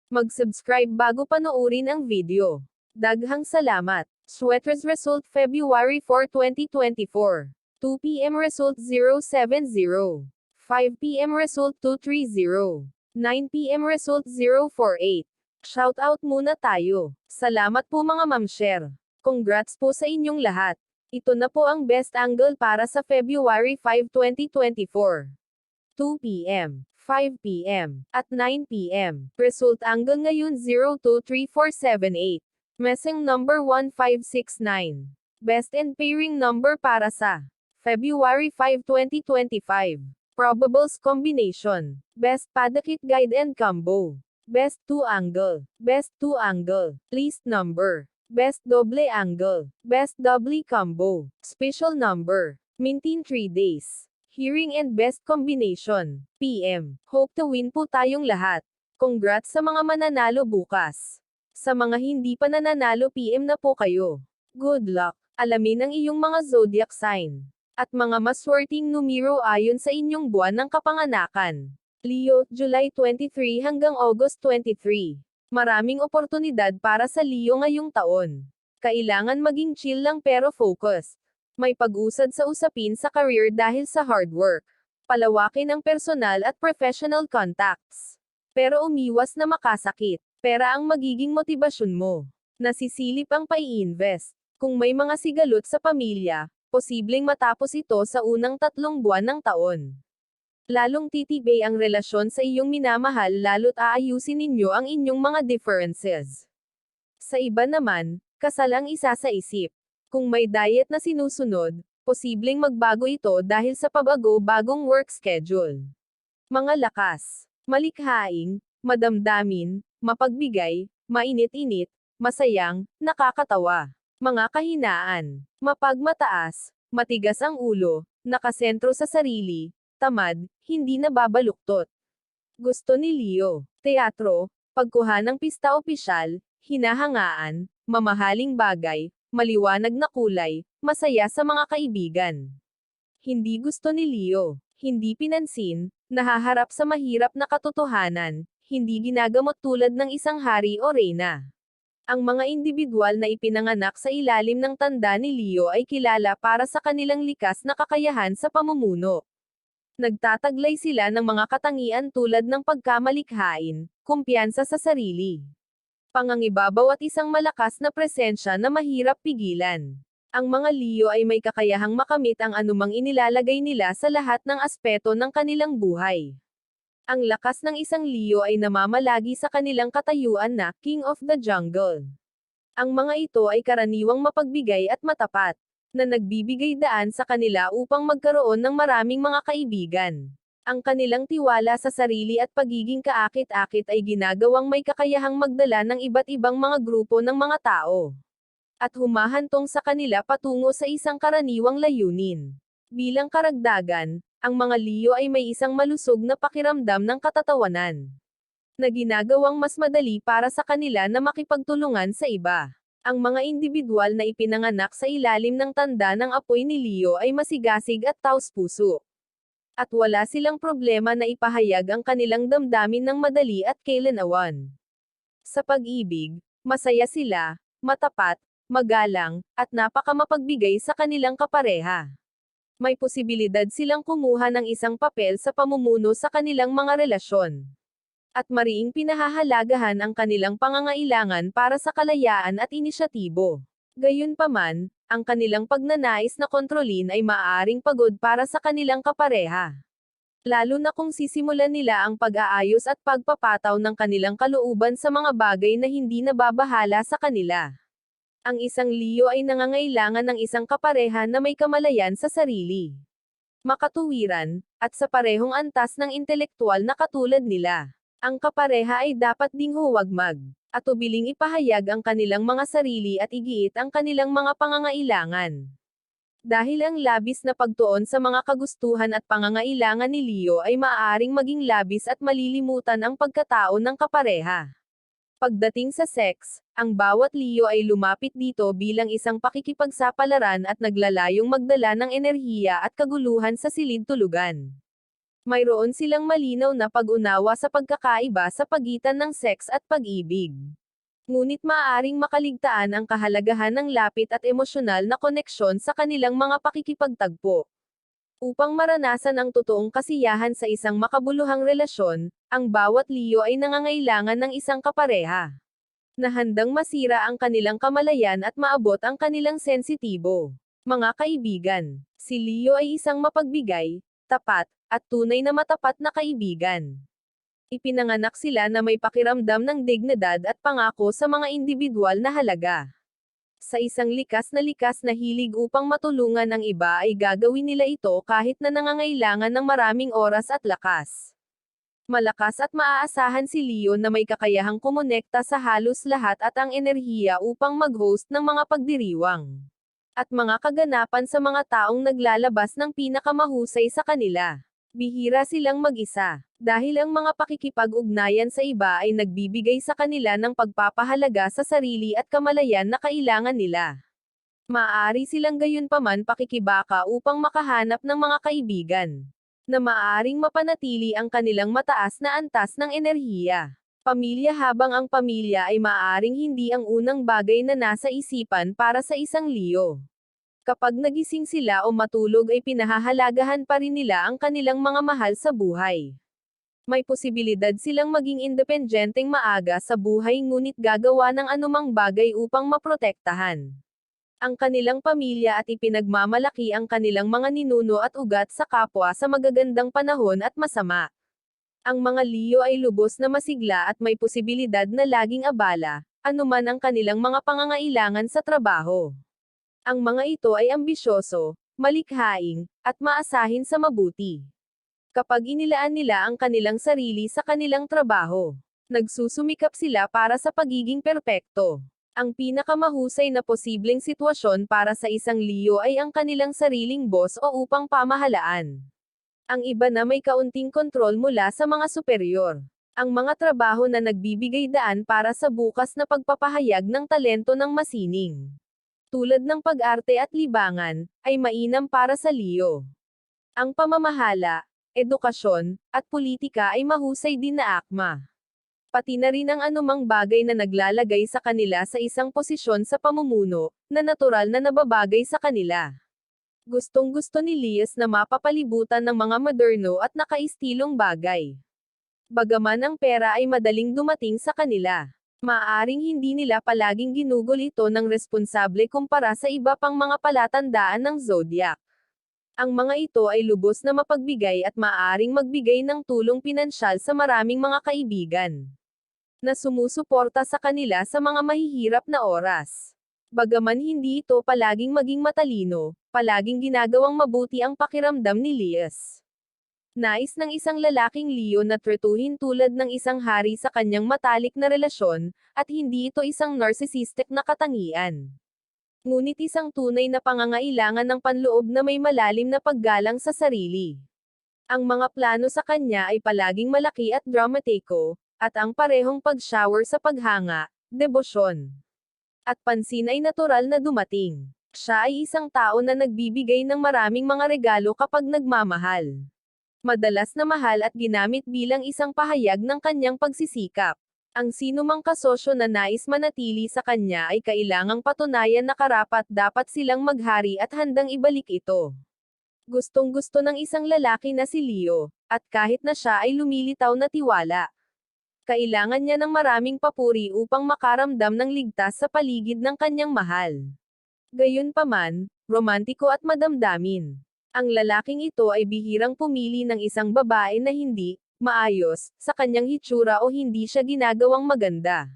Mag-subscribe bago panoorin ang video. Daghang salamat. Sweaters result February 4, 2024. 2 p.m. result 070. 5 p.m. result 230. 9 p.m. result 048. Shoutout muna tayo. Salamat po mga mamshare. Congrats po sa inyong lahat. Ito na po ang best angle para sa February 5, 2024. 2 p.m., 5 p.m., at 9 p.m. Result angle ngayon 023478. Messing number 1569. Best and pairing number para sa February 5, 2025. Probables combination. Best Padakit Guide and Combo. Best 2 angle. Best 2 angle. Least number. Best double angle. Best double combo. Special number. Maintain 3 days. Hearing and best combination. PM. Hope to win po tayong lahat. Congrats sa mga mananalo bukas. Sa mga hindi pa nananalo PM na po kayo. Good luck. Alamin ang iyong mga zodiac sign. At mga maswerteng numero ayon sa inyong buwan ng kapanganakan. Leo, July 23 hanggang August 23. Maraming oportunidad para sa Leo ngayong taon. Kailangan maging chill lang pero focused. May pag-usad sa usapin sa career dahil sa hard work. Palawakin ang personal at professional contacts. Pero umiwas na makasakit. Pera ang magiging motibasyon mo. Nasisilip ang pai-invest. Kung may mga sigalot sa pamilya, posibleng matapos ito sa unang 3 buwan ng taon. Lalong titibay ang relasyon sa iyong minamahal lalo't aayusin ninyo ang inyong mga differences. Sa iba naman, kasal ang isa sa isip. Kung may diet na sinusunod, posibleng magbago ito dahil sa pabago-bagong work schedule. Mga lakas, malikhaing, madamdamin, mapagbigay, mainit-init, masayang, nakakatawa. Mga kahinaan, mapagmataas, matigas ang ulo, nakasentro sa sarili, tamad, hindi nababaluktot. Gusto ni Leo, teatro, pagkuha ng pista opisyal, hinahangaan, mamahaling bagay, maliwanag na kulay, masaya sa mga kaibigan. Hindi gusto ni Leo, hindi pinansin, nahaharap sa mahirap na katotohanan, hindi ginagamot tulad ng isang hari o reyna. Ang mga individual na ipinanganak sa ilalim ng tanda ni Leo ay kilala para sa kanilang likas na kakayahan sa pamumuno. Nagtataglay sila ng mga katangian tulad ng pagkamalikhain, kumpiyansa sa sarili, pangangibabaw at isang malakas na presensya na mahirap pigilan. Ang mga Leo ay may kakayahang makamit ang anumang inilalagay nila sa lahat ng aspeto ng kanilang buhay. Ang lakas ng isang Leo ay namamalagi sa kanilang katayuan na King of the Jungle. Ang mga ito ay karaniwang mapagbigay at matapat, na nagbibigay daan sa kanila upang magkaroon ng maraming mga kaibigan. Ang kanilang tiwala sa sarili at pagiging kaakit-akit ay ginagawang may kakayahang magdala ng iba't ibang mga grupo ng mga tao. At humahantong sa kanila patungo sa isang karaniwang layunin. Bilang karagdagan, ang mga Leo ay may isang malusog na pakiramdam ng katatawanan, na ginagawang mas madali para sa kanila na makipagtulungan sa iba. Ang mga individual na ipinanganak sa ilalim ng tanda ng apoy ni Leo ay masigasig at taos-puso. At wala silang problema na ipahayag ang kanilang damdamin ng madali at kailanman. Sa pag-ibig, masaya sila, matapat, magalang, at napakamapagbigay sa kanilang kapareha. May posibilidad silang kumuha ng isang papel sa pamumuno sa kanilang mga relasyon. At mariing pinahahalagahan ang kanilang pangangailangan para sa kalayaan at inisyatibo. Gayunpaman, ang kanilang pagnanais na kontrolin ay maaaring pagod para sa kanilang kapareha. Lalo na kung sisimulan nila ang pag-aayos at pagpapataw ng kanilang kalooban sa mga bagay na hindi nababahala sa kanila. Ang isang Leo ay nangangailangan ng isang kapareha na may kamalayan sa sarili, makatuwiran, at sa parehong antas ng intelektual na katulad nila. Ang kapareha ay dapat ding huwagmag, at ubiling ipahayag ang kanilang mga sarili at igiit ang kanilang mga pangangailangan. Dahil ang labis na pagtuon sa mga kagustuhan at pangangailangan ni Leo ay maaaring maging labis at malilimutan ang pagkatao ng kapareha. Pagdating sa sex, ang bawat Leo ay lumapit dito bilang isang pakikipagsapalaran at naglalayong magdala ng enerhiya at kaguluhan sa silid-tulugan. Mayroon silang malinaw na pag-unawa sa pagkakaiba sa pagitan ng sex at pag-ibig. Ngunit maaaring makaligtaan ang kahalagahan ng lapit at emosyonal na koneksyon sa kanilang mga pakikipagtagpo. Upang maranasan ang totoong kasiyahan sa isang makabuluhang relasyon, ang bawat Leo ay nangangailangan ng isang kapareha na handang masira ang kanilang kamalayan at maabot ang kanilang sensitibo. Mga kaibigan, si Leo ay isang mapagbigay, tapat, at tunay na matapat na kaibigan. Ipinanganak sila na may pakiramdam ng dignidad at pangako sa mga individual na halaga. Sa isang likas na hilig upang matulungan ang iba ay gagawin nila ito kahit na nangangailangan ng maraming oras at lakas. Malakas at maaasahan si Leo na may kakayahang kumonekta sa halos lahat at ang enerhiya upang mag-host ng mga pagdiriwang at mga kaganapan sa mga taong naglalabas ng pinakamahusay sa kanila. Bihira silang mag-isa, dahil ang mga pakikipag-ugnayan sa iba ay nagbibigay sa kanila ng pagpapahalaga sa sarili at kamalayan na kailangan nila. Maaari silang gayunpaman pakikibaka upang makahanap ng mga kaibigan na maaaring mapanatili ang kanilang mataas na antas ng enerhiya. Pamilya habang ang pamilya ay maaaring hindi ang unang bagay na nasa isipan para sa isang Leo. Kapag nagising sila o matulog ay pinahahalagahan pa rin nila ang kanilang mga mahal sa buhay. May posibilidad silang maging independenteng maaga sa buhay ngunit gagawa ng anumang bagay upang maprotektahan ang kanilang pamilya at ipinagmamalaki ang kanilang mga ninuno at ugat sa kapwa sa magagandang panahon at masama. Ang mga Leo ay lubos na masigla at may posibilidad na laging abala, anuman ang kanilang mga pangangailangan sa trabaho. Ang mga ito ay ambisyoso, malikhaing, at maasahin sa mabuti. Kapag inilaan nila ang kanilang sarili sa kanilang trabaho, nagsusumikap sila para sa pagiging perpekto. Ang pinakamahusay na posibleng sitwasyon para sa isang Leo ay ang kanilang sariling boss o upang pamahalaan. Ang iba na may kaunting kontrol mula sa mga superior. Ang mga trabaho na nagbibigay daan para sa bukas na pagpapahayag ng talento ng masining, tulad ng pag-arte at libangan, ay mainam para sa Leo. Ang pamamahala, edukasyon, at politika ay mahusay din na akma. Pati na rin ang anumang bagay na naglalagay sa kanila sa isang posisyon sa pamumuno, na natural na nababagay sa kanila. Gustong-gusto ni Lias na mapapalibutan ng mga moderno at nakaistilong bagay. Bagaman ang pera ay madaling dumating sa kanila, maaaring hindi nila palaging ginugol ito ng responsable kumpara sa iba pang mga palatandaan ng zodiac. Ang mga ito ay lubos na mapagbigay at maaaring magbigay ng tulong pinansyal sa maraming mga kaibigan na sumusuporta sa kanila sa mga mahihirap na oras. Bagaman hindi ito palaging maging matalino, palaging ginagawang mabuti ang pakiramdam ni Lias. Nais ng isang lalaking Leo na tretuhin tulad ng isang hari sa kanyang matalik na relasyon, at hindi ito isang narcissistic na katangian. Ngunit isang tunay na pangangailangan ng panloob na may malalim na paggalang sa sarili. Ang mga plano sa kanya ay palaging malaki at dramatiko, at ang parehong pag-shower sa paghanga, debosyon, at pansin ay natural na dumating. Siya ay isang tao na nagbibigay ng maraming mga regalo kapag nagmamahal. Madalas na mahal at ginamit bilang isang pahayag ng kanyang pagsisikap. Ang sinumang kasosyo na nais manatili sa kanya ay kailangang patunayan na karapat-dapat silang maghari at handang ibalik ito. Gustong-gusto ng isang lalaki na si Leo, at kahit na siya ay lumilitaw na tiwala, kailangan niya ng maraming papuri upang makaramdam ng ligtas sa paligid ng kanyang mahal. Gayunpaman, romantiko at madamdamin. Ang lalaking ito ay bihirang pumili ng isang babae na hindi maayos sa kanyang hitsura o hindi siya ginagawang maganda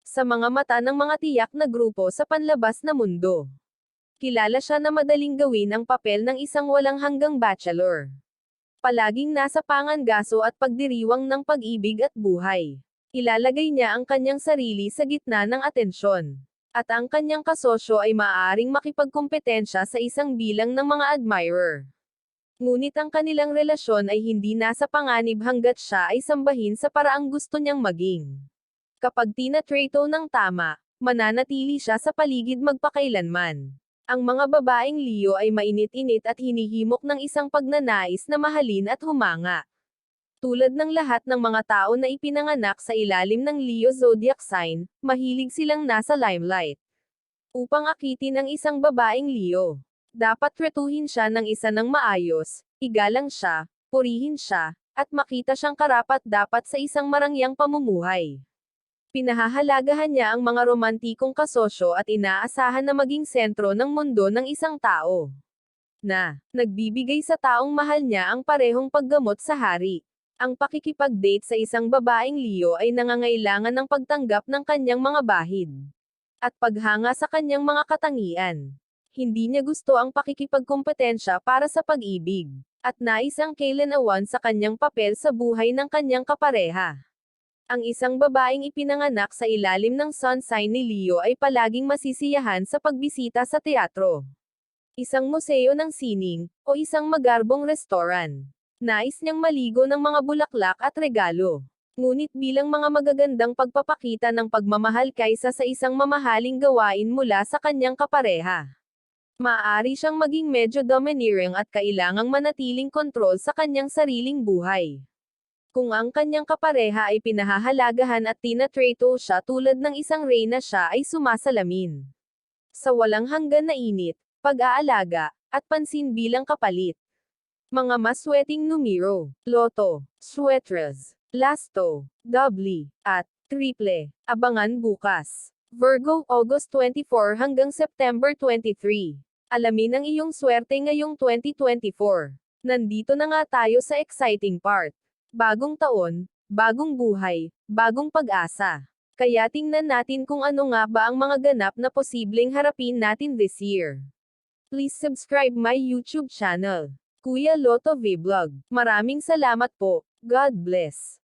sa mga mata ng mga tiyak na grupo sa panlabas na mundo. Kilala siya na madaling gawin ang papel ng isang walang hanggang bachelor. Palaging nasa pangangaso at pagdiriwang ng pag-ibig at buhay. Ilalagay niya ang kanyang sarili sa gitna ng atensyon. At ang kanyang kasosyo ay maaaring makipagkumpetensya sa isang bilang ng mga admirer. Ngunit ang kanilang relasyon ay hindi nasa panganib hanggat siya ay sambahin sa paraang gusto niyang maging. Kapag tinatrato ng tama, mananatili siya sa paligid magpakailanman. Ang mga babaeng Leo ay mainit-init at hinihimok ng isang pagnanais na mahalin at humanga. Tulad ng lahat ng mga tao na ipinanganak sa ilalim ng Leo zodiac sign, mahilig silang nasa limelight. Upang akitin ang isang babaeng Leo, dapat tretuhin siya ng isa ng maayos, igalang siya, purihin siya, at makita siyang karapat-dapat sa isang marangyang pamumuhay. Pinahahalagahan niya ang mga romantikong kasosyo at inaasahan na maging sentro ng mundo ng isang tao na nagbibigay sa taong mahal niya ang parehong paggamot sa hari. Ang pakikipag-date sa isang babaeng Leo ay nangangailangan ng pagtanggap ng kanyang mga bahid at paghanga sa kanyang mga katangian. Hindi niya gusto ang pakikipagkompetensya para sa pag-ibig, at nais ang kailanawan sa kanyang papel sa buhay ng kanyang kapareha. Ang isang babaeng ipinanganak sa ilalim ng sun sign ni Leo ay palaging masisiyahan sa pagbisita sa teatro, isang museo ng sining, o isang magarbong restaurant. Nais niyang maligo ng mga bulaklak at regalo. Ngunit bilang mga magagandang pagpapakita ng pagmamahal kaysa sa isang mamahaling gawain mula sa kanyang kapareha, maaari siyang maging medyo domineering at kailangang manatiling kontrol sa kanyang sariling buhay. Kung ang kanyang kapareha ay pinahahalagahan at tinatreto siya tulad ng isang reyna, siya ay sumasalamin sa walang hanggan na init, pag-aalaga, at pansin bilang kapalit. Mga maswerteng numero, loto, sweaters, lasto, doubly, at triple. Abangan bukas. Virgo, August 24 hanggang September 23. Alamin ang iyong swerte ngayong 2024. Nandito na nga tayo sa exciting part. Bagong taon, bagong buhay, bagong pag-asa. Kaya tingnan natin kung ano nga ba ang mga ganap na posibleng harapin natin this year. Please subscribe my YouTube channel, Kuya Lotto Vlog. Maraming salamat po. God bless.